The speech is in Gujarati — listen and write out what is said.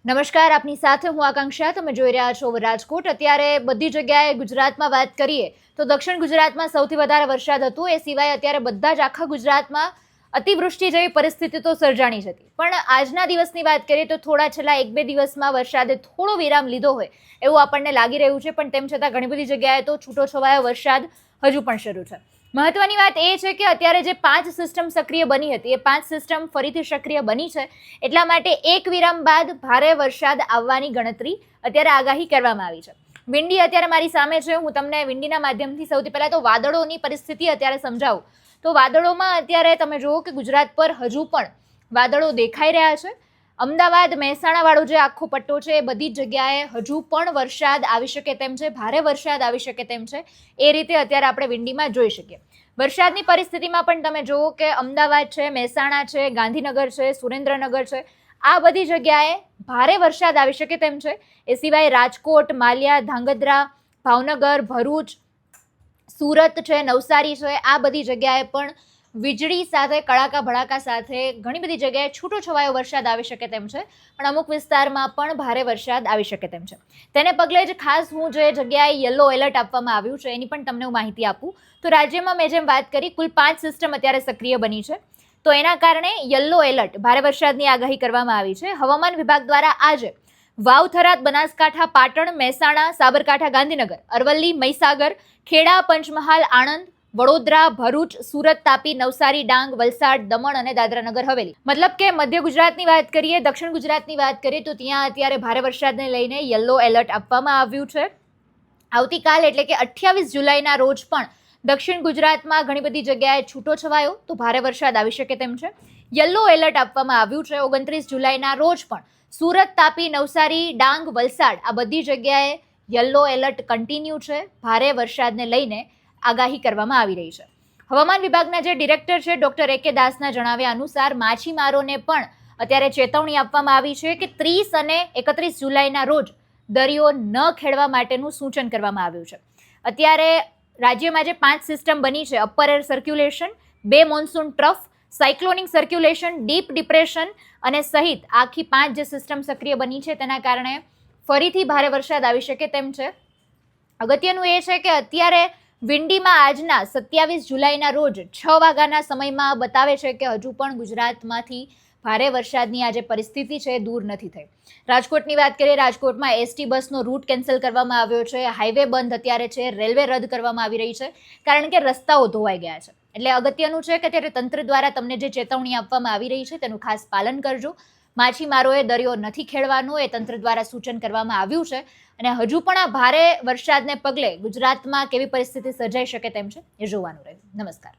નમસ્કાર, આપની સાથે હું આકાંક્ષા. તમે જોઈ રહ્યા છો રાજકોટ. અત્યારે બધી જગ્યાએ ગુજરાતમાં વાત કરીએ તો દક્ષિણ ગુજરાતમાં સૌથી વધારે વરસાદ હતો. એ સિવાય અત્યારે બધા જ આખા ગુજરાતમાં અતિવૃષ્ટિ જેવી પરિસ્થિતિ તો સર્જાણી જ હતી. પણ આજના દિવસની વાત કરીએ તો થોડા છેલ્લા 1-2 દિવસમાં વરસાદે થોડો વિરામ લીધો હોય એવું આપણને લાગી રહ્યું છે. પણ તેમ છતાં ઘણી બધી જગ્યાએ તો છૂટોછવાયો વરસાદ હજુ પણ શરૂ છે. મહત્વની વાત એ છે કે અત્યારે જે 5 સિસ્ટમ સક્રિય બની હતી એ 5 સિસ્ટમ ફરીથી સક્રિય બની છે. એટલા માટે એક વિરામ બાદ ભારે વરસાદ આવવાની ગણતરી અત્યારે આગાહી કરવામાં આવી છે. વિંડી અત્યારે મારી સામે છે. હું તમને વિંડીના માધ્યમથી સૌથી પહેલા તો વાદળોની પરિસ્થિતિ અત્યારે સમજાવું. તો વાદળોમાં અત્યારે તમે જુઓ કે ગુજરાત પર હજુ પણ વાદળો દેખાઈ રહ્યા છે. અમદાવાદ મહેસાણા વાળો જે આખો પટ્ટો છે એ બધી જ જગ્યાએ હજુ પણ વરસાદ આવી શકે તેમ છે, ભારે વરસાદ આવી શકે તેમ છે. એ રીતે અત્યારે આપણે વિંડીમાં જોઈ શકીએ. વરસાદની પરિસ્થિતિમાં પણ તમે જુઓ કે અમદાવાદ છે, મહેસાણા છે, ગાંધીનગર છે, સુરેન્દ્રનગર છે, આ બધી જગ્યાએ ભારે વરસાદ આવી શકે તેમ છે. એ સિવાય રાજકોટ, માલિયા, ધાંગધ્રા, ભાવનગર, ભરૂચ, સુરત છે, નવસારી છે, આ બધી જગ્યાએ પણ વીજળી સાથે કડાકા ભડાકા સાથે ઘણી બધી જગ્યાએ છૂટોછવાયો વરસાદ આવી શકે તેમ છે. પણ અમુક વિસ્તારમાં પણ ભારે વરસાદ આવી શકે તેમ છે. તેને પગલે જ ખાસ હું જે જગ્યાએ યલો એલર્ટ આપવામાં આવ્યું છે એની પણ તમને હું માહિતી આપું તો રાજ્યમાં મેં જેમ વાત કરી કુલ 5 સિસ્ટમ અત્યારે સક્રિય બની છે. તો એના કારણે યલો એલર્ટ ભારે વરસાદની આગાહી કરવામાં આવી છે. હવામાન વિભાગ દ્વારા આજે વાવ, થરાદ, બનાસકાંઠા, પાટણ, મહેસાણા, સાબરકાંઠા, ગાંધીનગર, અરવલ્લી, મહીસાગર, ખેડા, પંચમહાલ, આણંદ, વડોદરા, ભરૂચ, સુરત, તાપી, નવસારી, ડાંગ, વલસાડ, દમણ અને દાદરાનગર હવેલી, મતલબ કે મધ્ય ગુજરાતની વાત કરીએ, દક્ષિણ ગુજરાતની વાત કરીએ તો ત્યાં અત્યારે ભારે વરસાદને લઈને યલો એલર્ટ આપવામાં આવ્યું છે. આવતીકાલ એટલે કે 28 જુલાઈના રોજ પણ દક્ષિણ ગુજરાતમાં ઘણી બધી જગ્યાએ છૂટોછવાયો તો ભારે વરસાદ આવી શકે તેમ છે. યલો એલર્ટ આપવામાં આવ્યું છે. 29 જુલાઈના રોજ પણ સુરત, તાપી, નવસારી, ડાંગ, વલસાડ આ બધી જગ્યાએ યલો એલર્ટ કન્ટિન્યુ છે. ભારે વરસાદને લઈને આગાહી કરવામાં આવી રહી છે. હવામાન વિભાગના જે ડિરેક્ટર છે ડોક્ટર A.K. દાસના જણાવ્યા અનુસાર માછીમારોને પણ અત્યારે ચેતવણી આપવામાં આવી છે કે 30 અને 31 જુલાઈના રોજ દરિયો ન ખેડવા માટેનું સૂચન કરવામાં આવ્યું છે. અત્યારે રાજ્યમાં જે 5 સિસ્ટમ બની છે, upper air circulation, 2 monsoon trough, cyclonic circulation, deep depression અને સહિત આખી 5 જે સિસ્ટમ સક્રિય બની છે તેના કારણે ફરીથી ભારે વરસાદ આવી શકે તેમ છે. અગત્યનું એ છે કે અત્યારે વિંડીમાં આજના 27 જુલાઈના રોજ 6 વાગ્યાના સમયમાં બતાવે છે કે હજુ પણ ગુજરાતમાંથી ભારે વરસાદની આ જે પરિસ્થિતિ છે દૂર નથી થઈ. રાજકોટની વાત કરીએ, રાજકોટમાં એસટી બસનો રૂટ કેન્સલ કરવામાં આવ્યો છે. હાઈવે બંધ અત્યારે છે. રેલવે રદ કરવામાં આવી રહી છે કારણ કે રસ્તાઓ ધોવાઈ ગયા છે. એટલે અગત્યનું છે કે ત્યારે તંત્ર દ્વારા તમને જે ચેતવણી આપવામાં આવી રહી છે તેનું ખાસ પાલન કરજો. માછીમારોએ દરિયો નથી ખેડવાનું એ તંત્ર દ્વારા સૂચન કરવામાં આવ્યું છે. અને હજુ પણ આ ભારે વરસાદને પગલે ગુજરાતમાં કેવી પરિસ્થિતિ સર્જાઈ શકે તેમ છે એ જોવાનું રહ્યું. નમસ્કાર.